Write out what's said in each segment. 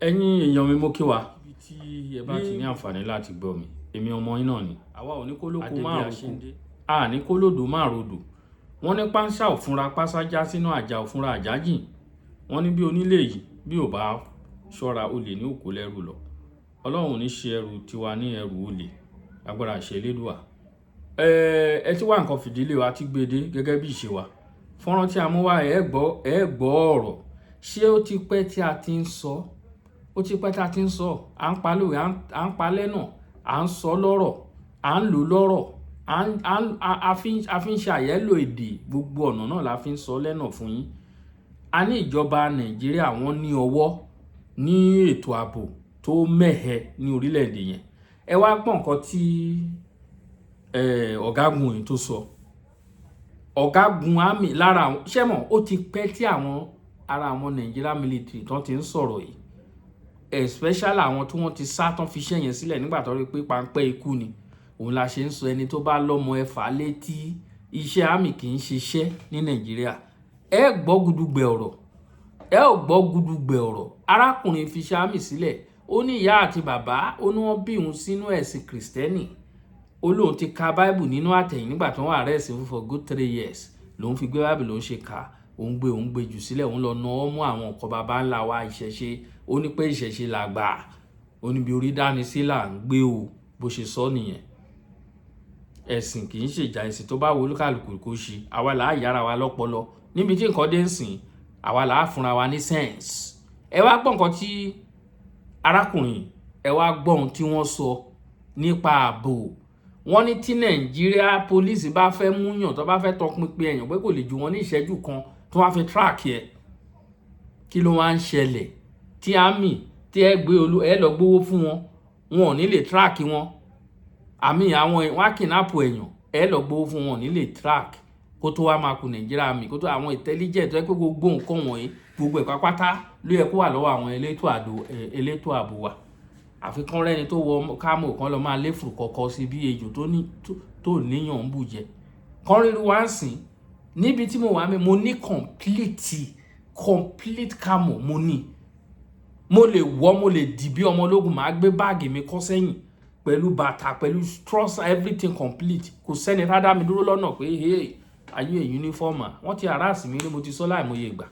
ẹ̀yin èèyàn mi mo kí wa ibi tí ẹ bá ti ní àǹfààní láti gbọ́ mi èmi ọmọ yín náà ni àwa ò ní kó lóko máa roko a ní kó lòdò máa rodò wọ́n ní pánsá òfúnra pásájá sínú àjà òfúnra àjájìn wọ́n ní bí onílé yìí bí ò bá ṣọ́ra olè ní òkú lẹ́rù lọ ọlọ́run ní ṣe ẹrù tiwa ní ẹrù olè agbára ṣe Elédùà ẹ ti wá nǹkan fìdílé wa ti gbede gẹ́gẹ́ bí ìṣe wa fọ́nrán tí a mú wá ẹ gbọ́ ọ̀rọ̀ ṣé ó ti pẹ́ tí a ti ń sọ à ń pa lówe à ń pa lẹ́nà à ń sọ lọ́rọ̀ à ń lò lọ́rọ̀ a fi ń ṣe àyẹ́lò èdè gbogbo ọ̀nà náà la fi ń sọ lẹ́nà fún yín a ní ìjọba Nàìjíríà wọ́n ní ọwọ́ ní ètò ààbò tó mẹ́hẹ ní orílẹ̀-èdè yẹn ẹ wá gbọ́ nǹkan tí ọ̀gágun yìí tó sọ ọ̀gágun àmì lára ṣẹ́mọ̀ ó ti pẹ́ tí àwọn ara àwọn Nigeria military tán ti ń sọ̀rọ̀ yìí especially àwọn tí wọ́n ti sá tán fi iṣẹ́ yẹn sílẹ̀ nígbà tó rí pé páńpẹ́ ikú ni òun la ṣe ń sọ ẹni tó bá lọ́mọ ẹ̀fà létí iṣẹ́ àmì kì í ṣiṣẹ́ ní Nàìjíríà ẹ gbọ́ gudugbẹ̀ ọ̀rọ̀ arákùnrin fi iṣẹ́ àmì sílẹ̀ ó ní ìyá àti bàbá ó ní wọ́n bí òun sínú ẹ̀sìn kìrìsìtẹ́nì ó lóun ti ka báìbù nínú àtẹ̀yìn nígbà tó wọ́n arrest fún for good 3 years lòun fi gbé báìbù lòun ṣe kà òun gbé jù sílẹ̀ òun lọ ná ọmú àwọn ọkọ̀ bàbá ńlá wa ìṣẹ̀ṣe ó ní pé ìṣẹ̀ṣe làgbà ó ní bí orí dání sí là ń gbé o bó ṣe sọ nìyẹn ẹ̀sìn kì í ṣèjà ẹ̀sìn tó bá wo olúkàlùkù kó ṣe àwa là á yára wa lọ́pọlọ níbi tí nǹkan dé ń sìn àwa là á fúnra wa ní sense ẹ wá gbọ́ nǹkan tí arákùnrin ẹ wá gbọ́ ohun tí wọ́n sọ nípa ààbò wọ́n ní tí Nàìjíríà police bá fẹ́ múyàn tó bá fẹ́ tọpinpin èèyàn pé kò lè ju wọn ní ìṣẹ́jú kan tó wá fi track ẹ kí ló wá ń ṣẹlẹ̀ tí àmì tí ẹ lọ gbówó fún wọn ò ní lè track wọn àmì àwọn wá kidnap èèyàn ẹ lọ gbówó fún wọn ò ní lè track kó tó wá máa kú Nàìjíríà àmì kó tó àwọn intelligent tó yẹ pé gbogbo nǹkan wọ̀nyí gbogbo ẹ̀ pápátá ló yẹ kó wà lọ́wọ́ àwọn elétò ààbò wa àfikún rẹ́ni tó wọ kámò kan lọ máa léfùrù kọ̀ọ̀kan sí bí ejò tó níyàn ń bùjẹ kan ríru wá ń sìn níbi tí mo wà mí mo ní complete kámò mo lè dì bí ọmọ ológun máa gbé báàgì mi kọ́ sẹ́yìn pẹ̀lú bàtà pẹ̀lú trust everything complete kò sẹ́ni tá dá mi dúró lọ́nà pé hey ayé uniform wọ́n ti harass mi ní mo ti sọ láìmọye ìgbà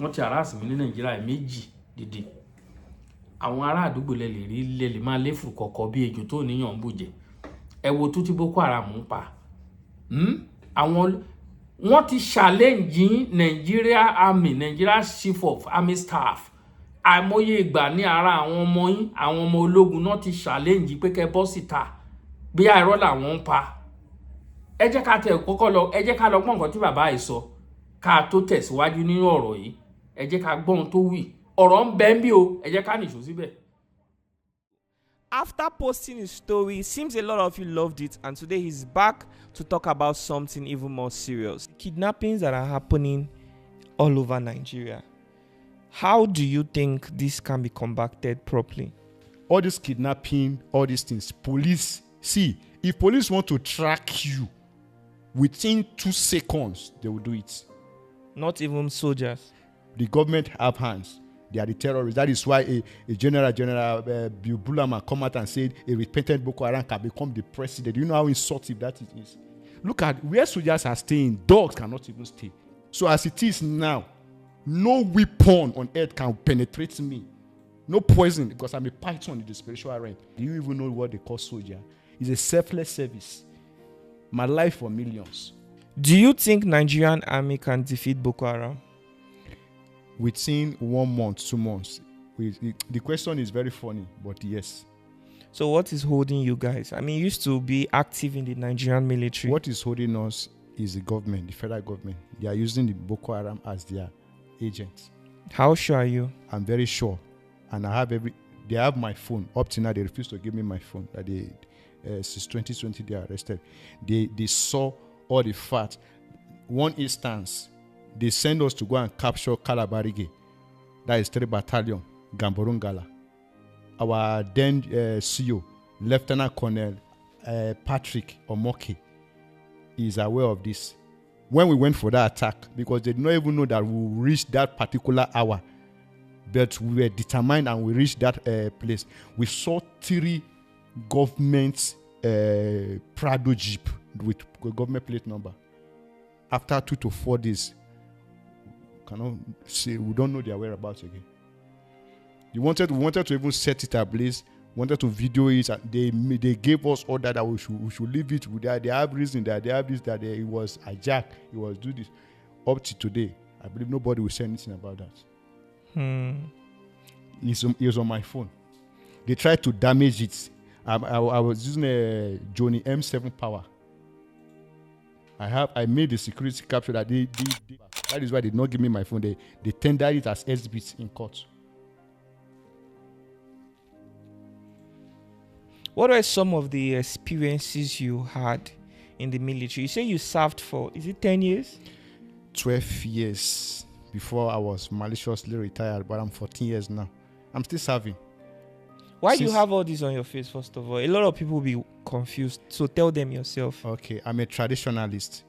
wọ́n ti harass mi ní Nàìjíríà méjì dìde àwọn ará àdúgbò lè máa léfù kọ̀kọ̀ bí ejò tó níyàn ń bùjẹ ẹ wo tó tí Boko Haram ń pa wọ́n ti challenge Nigeria Army Nigeria Chief of Army Staff àìmọye ìgbà ní ara àwọn ọmọ yín àwọn ọmọ ológun náà ti challenge pé kẹ́ bọ́ síta bí àìrọ́ làwọn ń pa ẹ jẹ́ ká tẹ̀ kọ́kọ́ lọ ẹ jẹ́ ká lọ gbọ́ nǹkan tí bàbá yìí sọ ká tó tẹ̀síwájú nínú ọ̀rọ̀ yìí ẹ jẹ́ ká gbọ́ ohun tó wí ọ̀rọ̀ ń bẹ ń bí o ẹ jẹ́ ká nìṣó síbẹ̀. After posting his story, it seems a lot of you loved it, and today he's back to talk about something even more serious. Kidnappings that are happening all over Nigeria. How do you think this can be combated properly? All this kidnapping, all these things, police, see, if police want to track you, within 2 seconds, they will do it. Not even soldiers. The government have hands. They are the terrorists. That is why a General Bill Bulama come out and said a repentant Boko Haram can become the president. Do you know how insulting that it is? Look at where soldiers are staying. Dogs cannot even stay. So as it is now, no weapon on earth can penetrate me. No poison, because I'm a python in the spiritual realm. Do you even know what they call soldier? It's a selfless service. My life for millions. Do you think Nigerian army can defeat Boko Haram? Within 1 month, 2 months. The question is very funny, but yes. So what is holding you guys? I mean, you used to be active in the Nigerian military. What is holding us is the government, the federal government. They are using the Boko Haram as their agents. How sure are you? I'm very sure. And they have my phone. Up to now, they refuse to give me my phone. That since 2020, they are arrested. They saw all the facts. One instance, they send us to go and capture Kalabarige. That is 3 Battalion, Gamborungala. Our then CEO, Lieutenant Colonel Patrick Omoke, is aware of this. When we went for that attack, because they did not even know that we will reach that particular hour, But we were determined and we reached that place. We saw 3 government Prado Jeep with government plate number. After 2 to 4 days, cannot say we don't know their whereabouts again. We wanted to even set it ablaze, wanted to video it, and they gave us order that we should leave it with that. They have reason that they have this, that it was hijacked, it was do this. Up to today, I believe nobody will say anything about that. It was on my phone. They tried to damage it. I was using a Johnny M7 power. I made the security capture that that is why they did not give me my phone. They tendered it as exhibits in court. What are some of the experiences you had in the military? You say you served for, is it 10 years? 12 years before I was maliciously retired, but I'm 14 years now. I'm still serving. Why do you have all this on your face, first of all? A lot of people will be confused, so tell them yourself. Okay, I'm a traditionalist.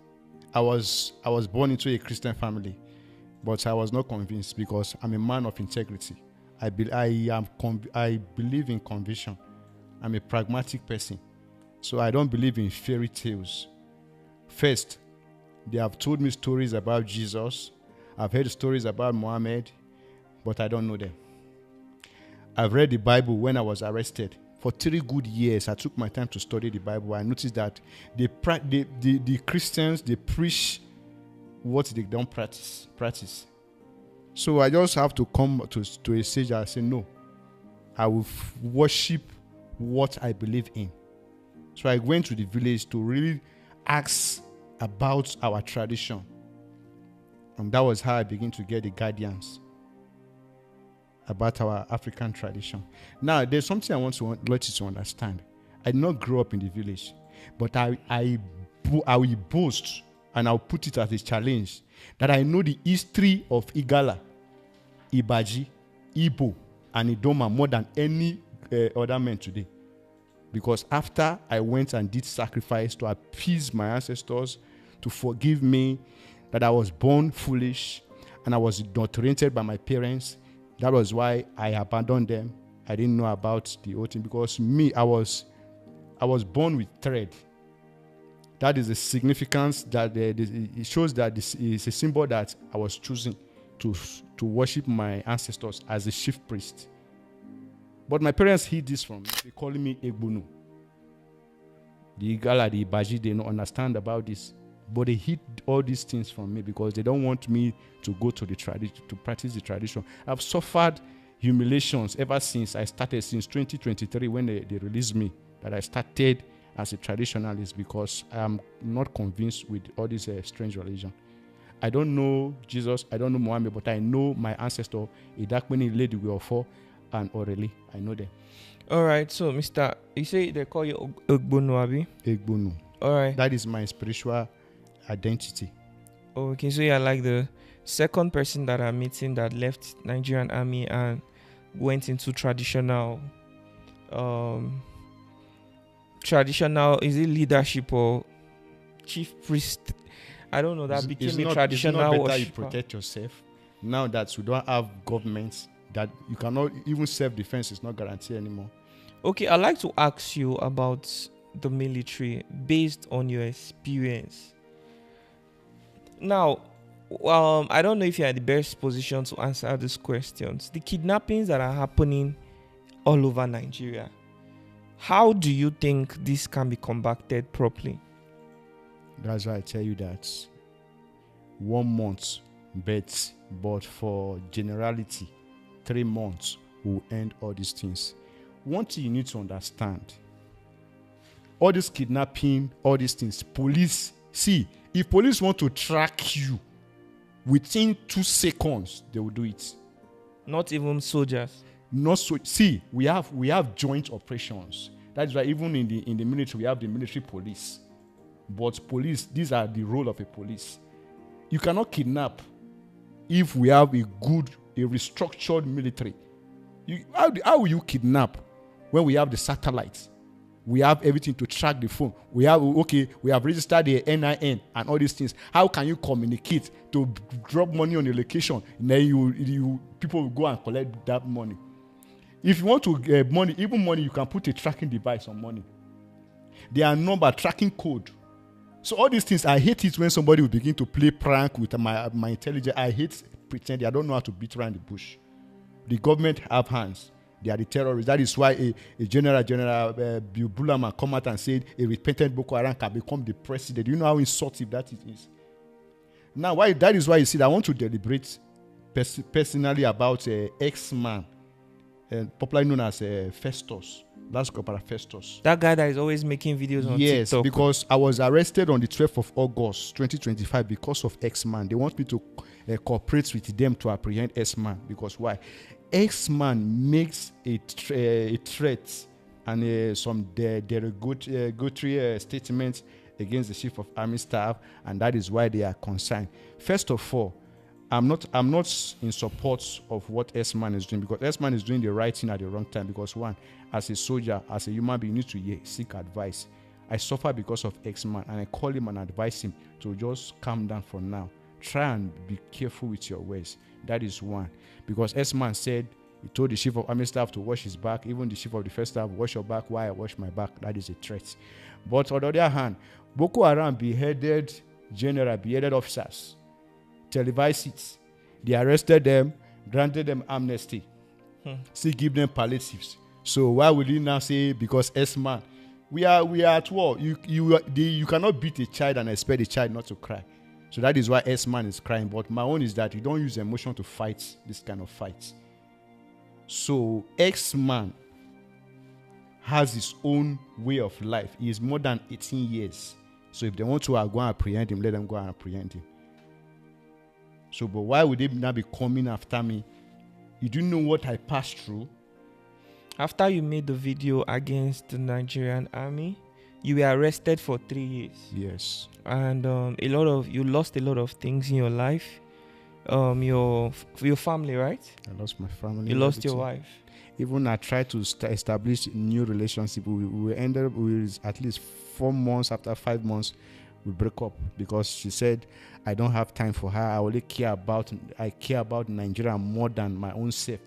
I was born into a Christian family, but I was not convinced because I'm a man of integrity. I believe in conviction. I'm a pragmatic person, so I don't believe in fairy tales. First, they have told me stories about Jesus. I've heard stories about Muhammad, but I don't know them. I've read the Bible when I was arrested. For 3 good years, I took my time to study the Bible. I noticed that the Christians, they preach what they don't practice. So I just have to come to a stage and say, no, I will worship what I believe in. So I went to the village to really ask about our tradition. And that was how I began to get the guidance about our African tradition. Now, there's something I want to let you to understand. I did not grow up in the village, but I will boast, and I'll put it as a challenge, that I know the history of Igala, Ibaji, Igbo, and Idoma more than any other man today. Because after I went and did sacrifice to appease my ancestors, to forgive me, that I was born foolish and I was indoctrinated by my parents, that was why I abandoned them. I didn't know about the whole thing because I was born with thread. That is the significance that it shows that this is a symbol that I was choosing to worship my ancestors as a chief priest. But my parents hid this from me. They calling me Egbunu. The Igala, the Ibaji, they don't understand about this. But they hid all these things from me because they don't want me to go to the tradition, to practice the tradition. I've suffered humiliations ever since I started, since 2023 when they released me, that I started as a traditionalist because I am not convinced with all this strange religion. I don't know Jesus, I don't know Muhammad, but I know my ancestor, Idakmeni Lady Wiofo, and Oreli. I know them. All right, so Mr. You say they call you Egbunu, Abi? Egbunu. All right. That is my spiritual identity. Okay, so you're like the second person that I'm meeting that left Nigerian army and went into traditional, is it leadership or chief priest? I don't know. That became a traditional It's not better worshiper. you protect yourself. Now that we don't have governments, that you cannot, even self-defense is not guaranteed anymore. Okay, I'd like to ask you about the military based on your experience. Now, I don't know if you're in the best position to answer these questions. The kidnappings that are happening all over Nigeria, how do you think this can be combated properly? That's why I tell you that 1 month bets, but for generality, 3 months will end all these things. One thing you need to understand, all this kidnapping, all these things, police, see, if police want to track you within 2 seconds, they will do it. Not even soldiers. Not so. See, we have joint operations. That's why even in the military, we have the military police. But police, these are the role of a police. You cannot kidnap if we have a restructured military. How will you kidnap when we have the satellites? We have everything to track the phone. We have registered the NIN and all these things. How can you communicate to drop money on your location? And then you people will go and collect that money. If you want to get money, even money, you can put a tracking device on money. There are number tracking code. So all these things, I hate it when somebody will begin to play prank with my intelligence. I hate pretending. I don't know how to beat around the bush. The government have hands. They are the terrorists. That is why a General Bulama come out and said a repentant Boko Haram can become the president. Do you know how insulting that it is? Now, that is why you see, I want to deliberate personally about X-Man, popularly known as Festus. That's Corporal Festus. That guy that is always making videos on TikTok. Yes, because I was arrested on the 12th of August, 2025 because of X-Man. They want me to cooperate with them to apprehend X-Man. Because why? X-Man makes a threat and some derogatory statements against the Chief of Army Staff, and that is why they are concerned. First of all, I'm not in support of what X-Man is doing, because X-Man is doing the right thing at the wrong time. Because one, as a soldier, as a human being, you need to seek advice. I suffer because of X-Man, and I call him and advise him to just calm down for now. Try and be careful with your words. That is one. Because X-Man said, he told the Chief of Army Staff to wash his back. Even the Chief of Defense Staff, wash your back while I wash my back. That is a threat. But on the other hand, Boko Haram beheaded officers. Televised it. They arrested them, granted them amnesty, still give them palliatives. So why would you now say because X-Man? We are at war. You cannot beat a child and expect a child not to cry. So that is why X-Man is crying. But my own is that you don't use emotion to fight this kind of fights. So X-Man has his own way of life. He is more than 18 years. So if they want to go and apprehend him, let them go and apprehend him. So, but why would they now be coming after me? You do know what I passed through? After you made the video against the Nigerian army, you were arrested for 3 years. Yes. And you lost a lot of things in your life. Your family, right? I lost my family. You lost your wife. Even I tried to establish a new relationship. We ended up with at least 4 months. After 5 months, we broke up because she said I don't have time for her. I care about Nigeria more than my own self.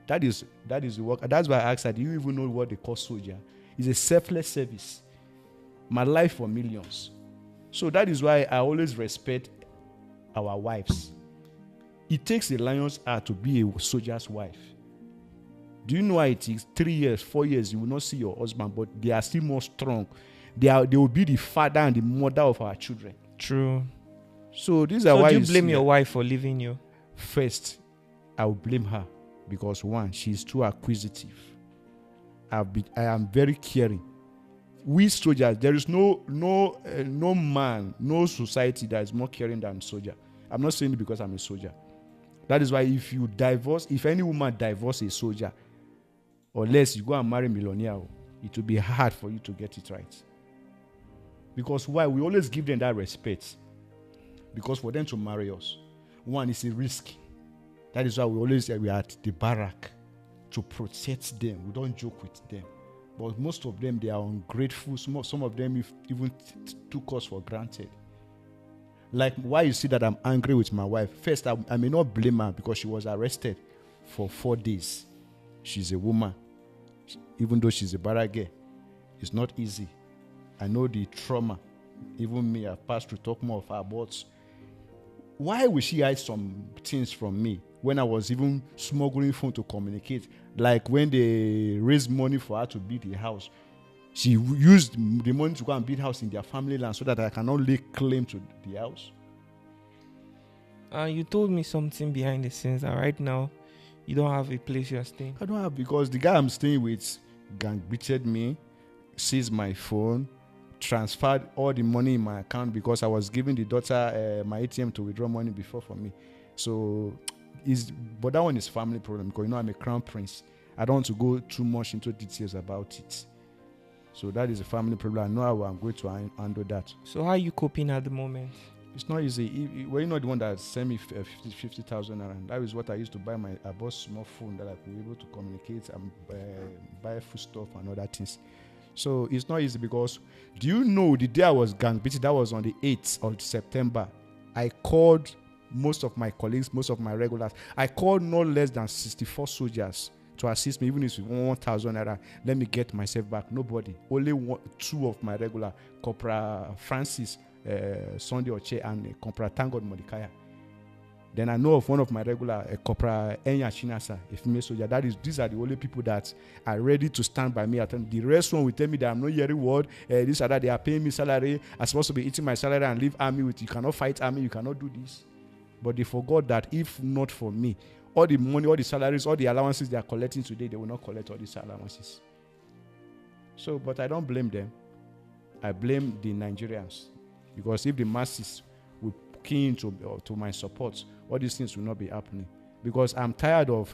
That is the work. That's why I asked her, do you even know what they call soldier? It's a selfless service. My life for millions. So that is why I always respect our wives. It takes a lion's heart to be a soldier's wife. Do you know why it takes 3 years, 4 years, you will not see your husband, but they are still more strong. They will be the father and the mother of our children. True. So these are why do you blame your wife for leaving you? First, I will blame her because one, she's too acquisitive. I am very caring. We soldiers, there is no man, no society that is more caring than soldier. I'm not saying it because I'm a soldier. That is why if any woman divorce a soldier, unless you go and marry a millionaire, it will be hard for you to get it right. Because why? We always give them that respect. Because for them to marry us, one, is a risk. That is why we are at the barrack to protect them. We don't joke with them. But most of them, they are ungrateful. Some of them even took us for granted. Like why you see that I'm angry with my wife. First, I may not blame her because she was arrested for 4 days. She's a woman. Even though she's a barrack girl, it's not easy. I know the trauma. Even me, I've passed through, talk more of her. But why would she hide some things from me when I was even smuggling phone to communicate? Like when they raised money for her to build the house, she used the money to go and build house in their family land so that I cannot lay claim to the house. You told me something behind the scenes that right now you don't have a place you're staying. I don't have, because the guy I'm staying with gang beated me, seized my phone, transferred all the money in my account because I was giving the daughter my ATM to withdraw money before for me. So, but that one is family problem because I'm a crown prince. I don't want to go too much into details about it. So that is a family problem. I know how I'm going to handle that. So how are you coping at the moment? It's not easy. Well, you're not the one that sent me 50,000 and that is what I used to buy. I bought small phone that I could be able to communicate and buy food stuff and other things. So it's not easy because, do you know the day I was gang beaten, that was on the 8th of September, I called most of my colleagues, most of my regulars. I called no less than 64 soldiers to assist me, even if it's 1,000 naira. Let me get myself back. Nobody. Only two of my regular, Corporal Francis Sunday Oche and Corporal Tangod Modikaya. Then I know of one of my regular, Corporal Enya Chinasa, a female soldier. These are the only people that are ready to stand by me. The rest one will tell me that I'm not hearing word. This or that, they are paying me salary. I'm supposed to be eating my salary and leave army with. You cannot fight army. You cannot do this. But they forgot that if not for me, all the money, all the salaries, all the allowances they are collecting today, they will not collect all these allowances. So, but I don't blame them. I blame the Nigerians. Because if the masses will key into to my support, all these things will not be happening. Because I'm tired of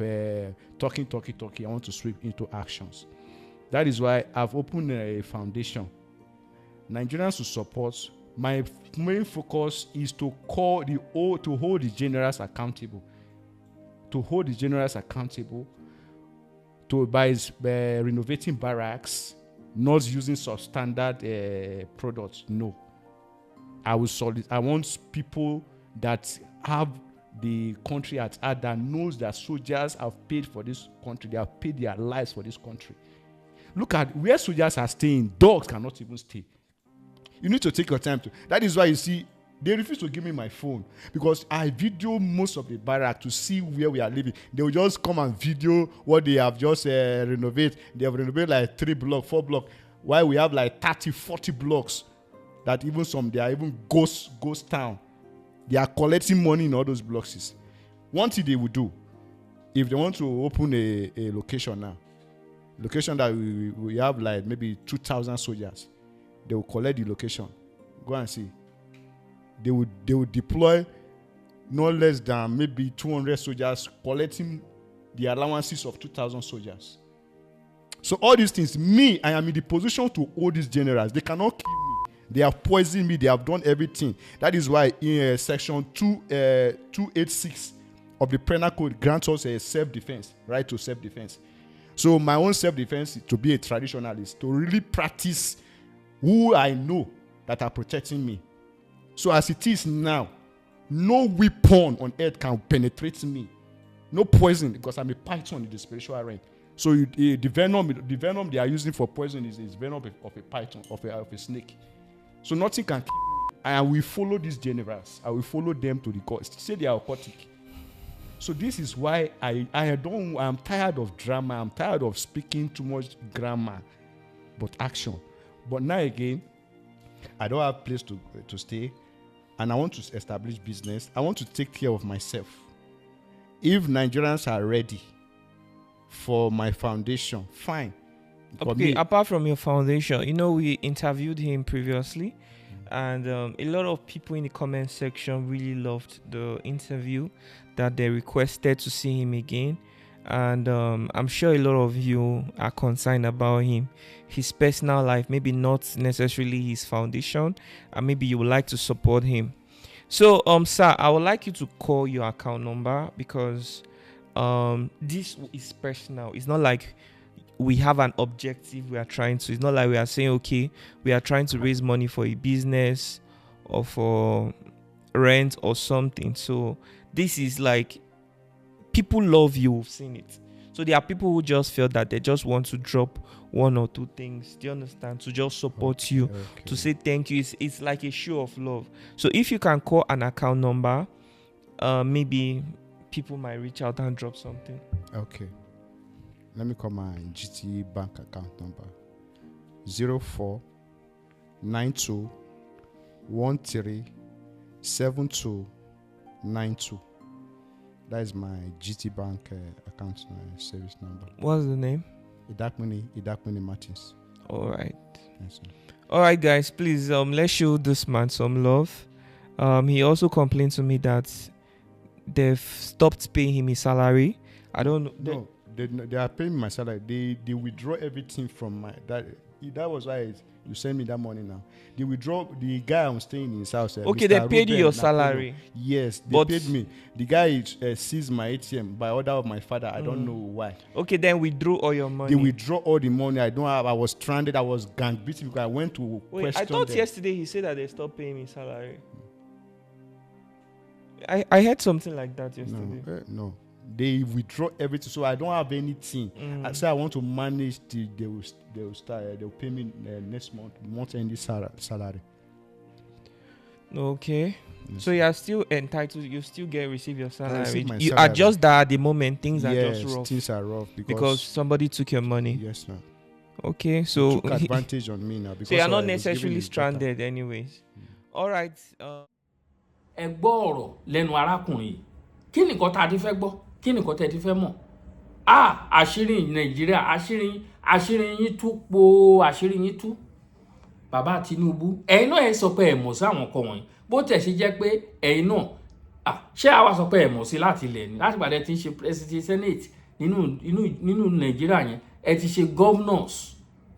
talking. I want to sweep into actions. That is why I've opened a foundation. Nigerians to support. My main focus is to hold the generals accountable. To hold the generals accountable. By renovating barracks, not using substandard products. No. I want people that have the country at heart, that knows that soldiers have paid for this country. They have paid their lives for this country. Look at where soldiers are staying. Dogs cannot even stay. You need to take your time to. That is why you see they refuse to give me my phone, because I video most of the barrack to see where we are living. They will just come and video what they have just renovated. They have renovated like 3 blocks, 4 blocks, while we have like 30, 40 blocks that even some, they are even ghost town. They are collecting money in all those blocks. One thing they will do, if they want to open a location now, location that we have like maybe 2,000 soldiers, they will collect the location. Go and see. They will deploy no less than maybe 200 soldiers collecting the allowances of 2,000 soldiers. So all these things, I am in the position to hold these generals. They cannot kill me. They have poisoned me. They have done everything. That is why in section 286 of the penal code grants us a self-defense, right to self-defense. So my own self-defense is to be a traditionalist, to really practice who I know that are protecting me. So as it is now, no weapon on earth can penetrate me. No poison, because I'm a python in the spiritual realm. So the venom they are using for poison is venom of a python, of a snake. So nothing can kill me. I will follow these generals. I will follow them to the court. Say they are aquatic. So this is why I'm tired of drama. I'm tired of speaking too much grammar, but action. But now again, I don't have a place to stay, and I want to establish business. I want to take care of myself. If Nigerians are ready for my foundation, fine. Okay, apart from your foundation, we interviewed him previously, and a lot of people in the comment section really loved the interview, that they requested to see him again. And I'm sure a lot of you are concerned about him, his personal life, maybe not necessarily his foundation, and maybe you would like to support him. So, sir, I would like you to call your account number, because this is personal. It's not like we have an objective we are trying to. It's not like we are saying, okay, we are trying to raise money for a business or for rent or something. So this is like, people love you. We've seen it. So there are people who just feel that they just want to drop 1 or 2 things. Do you understand? To just support you, to say thank you. It's like a show of love. So if you can call an account number, maybe people might reach out and drop something. Okay. Let me call my GT bank account number. 0492137292. That is my GT Bank account service number. What's the name? Idakmini Martins. All right. Yes, sir. All right, guys. Please, let's show this man some love. He also complained to me that they've stopped paying him his salary. I don't know. No, they are paying my salary. They withdraw everything from that was why you send me that money now. They withdraw the guy I'm staying in his house. Okay, Mr. they paid you Ruben your Napoleon. salary. Yes, they But- paid me. The guy seized my ATM by order of my father. I don't know why. Okay, then withdraw all your money. They withdraw all the money. I was stranded. I was gang beaten because I went to Wait, question I thought them. yesterday he said that they stopped paying me salary. I heard something like that yesterday. No. They withdraw everything, so I don't have anything. I say I want to manage they will start. They will pay me next month ending salary. Okay. So you are still entitled. You still receive your salary. receive my You salary. are just that at the moment. Things are Yes, just rough things are rough because somebody took your money. yes, sir. Okay, so Took advantage on me now. Because so you are I not was giving necessarily his data. stranded, anyways. All right. ẹ gbọ́ ọ̀rọ̀ lẹ́nu arákùnrin yìí kí nìkan tá a ti fẹ́ gbọ́ kí nìkan tẹ́ ti fẹ́ mọ̀ àṣírí nàìjíríà àṣírí yín tú po àṣírí yín tú bàbá Tinubu ẹ̀yin náà ẹ sọ pé ẹ mọ̀ sí àwọn ọkọ wọ̀nyí bó tẹ̀ ṣe jẹ́ pé ẹ̀yin náà ṣé àwa sọ pé ẹ mọ̀ sí láti ilẹ̀ ni láti gbàdẹ tí ń ṣe president senate nínú nàìjíríà yẹn ẹ ti ṣe governors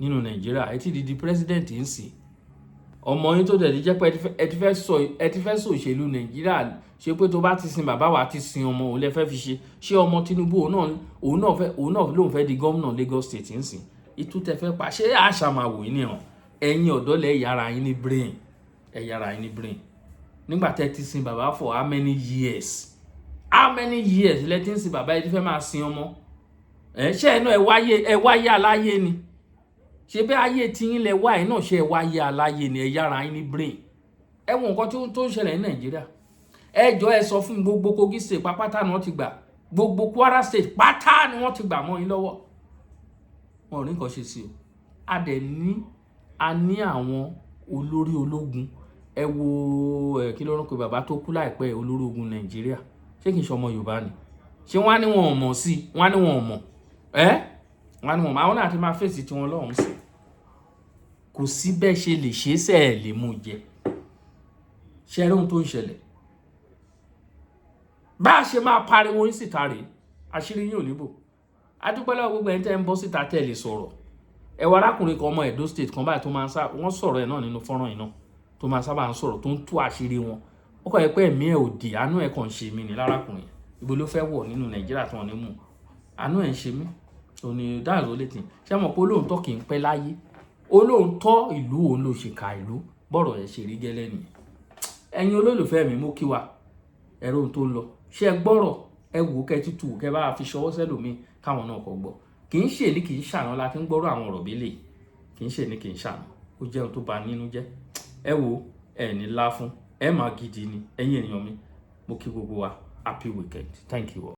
nínú nàìjíríà ẹ ti di president ń sìn ọmọ yín tó dẹ̀ ti jẹ́ pé ẹ ti fẹ́ sọ òṣèlú nàìjíríà ṣe pé tó bá ti sin bàbá wa ti sin ọmọ òun lẹ fẹ́ fi ṣe ọmọ Tinubu òun náà lóun fẹ́ di gómìnà Lagos State ń sìn ìtú tẹ fẹ́ pa ṣé àṣà máa wò yín nìyẹn ẹ̀yin ọ̀dọ́ lẹ yára yín ní brain nígbà tẹ́ ti sin bàbá for how many years lẹ ti ń sin bàbá ẹ ti fẹ́ máa sin ọmọ ṣé ẹ náà ẹ wáyé aláyé ni ṣe bí ayé tiyín lẹ wá ẹ náà ṣe ẹ wáyé aláyé ni ẹ yára yín ní brain ẹ wo nǹkan tó ń ṣẹlẹ̀ ní nàìjíríà ẹ jọ ẹ sọ fún gbogbo Kogi state pátá ni wọ́n ti gbà gbogbo Kwara state pátá ni wọ́n ti gbà mọ́ yín lọ́wọ́ wọn ò ní nǹkan ṣe sí o a ní àwọn olórí ológun ẹ wo kí ló rán pé bàbá tó kú láìpẹ́ olórí ogun nàìjíríà ṣé kì í ṣe ọmọ yorùbá ni ṣé wọ́n á ní wọn ò mọ̀ sí wọ́n á ní wọn ò mọ̀ wọ́n á ní wọn àwọn náà ti máa fèsì tiwọn lọ́hùn sí kò sí bẹ́ẹ̀ ṣe lè ṣe é sẹ́ẹ̀ lè mú jẹ ṣe rí ohun tó ń ṣẹlẹ̀ bá a ṣe máa pariwo yín síta rèé àṣírí yín ò níbò adúpẹ́ lọ́wọ́ gbogbo ẹni tẹ́ ń bọ́ síta tẹ́ lè sọ̀rọ̀ ẹwà arákùnrin kan ọmọ Edo State kan báyìí tó máa ń wọ́n sọ̀rọ̀ ẹ̀ náà nínú fọ́nrán yìí náà tó máa sábà ń sọ̀rọ̀ tó ń tú àṣírí wọn ó kọ́ ẹ pé ẹ̀mí ẹ̀ ò dì àánú ẹ̀ kàn ṣe mí ní lárákùnrin ibo ló fẹ́ wọ̀ nínú nàìjíríà tí wọ́n ní mú àánú ẹ̀ ń ṣe mí òní dáàzó létí ṣé mọ̀ pé olóòótọ́ kì í pẹ́ láyé olóòótọ́ ìlú òun ló ṣe ka ìlú bọ́rọ̀ ẹ̀ ṣe rí gẹ́lẹ́ nìyẹn ẹ̀yin olólùfẹ́ mi mú kí wa ẹ̀rọ ohun tó ń lọ ṣé ẹ gbọ́rọ̀ ẹ wò kẹ́ tútù kẹ́ bá fi ṣọwọ́ sẹ́lòmíì káwọn náà kọ́ gbọ́ kì í ṣe ní kì í ṣàná la fi ń gbọ́rọ̀ àwọn ọ̀rọ̀ bílẹ̀ kì í ṣe ní kì í ṣàná ó jẹ́ ohun tó bà nínú jẹ́ ẹ wo ẹ ní lá fún ẹ máa gidi ni ẹ̀yin ènìyàn mi mo kí gbogbo wa happy weekend thank you all.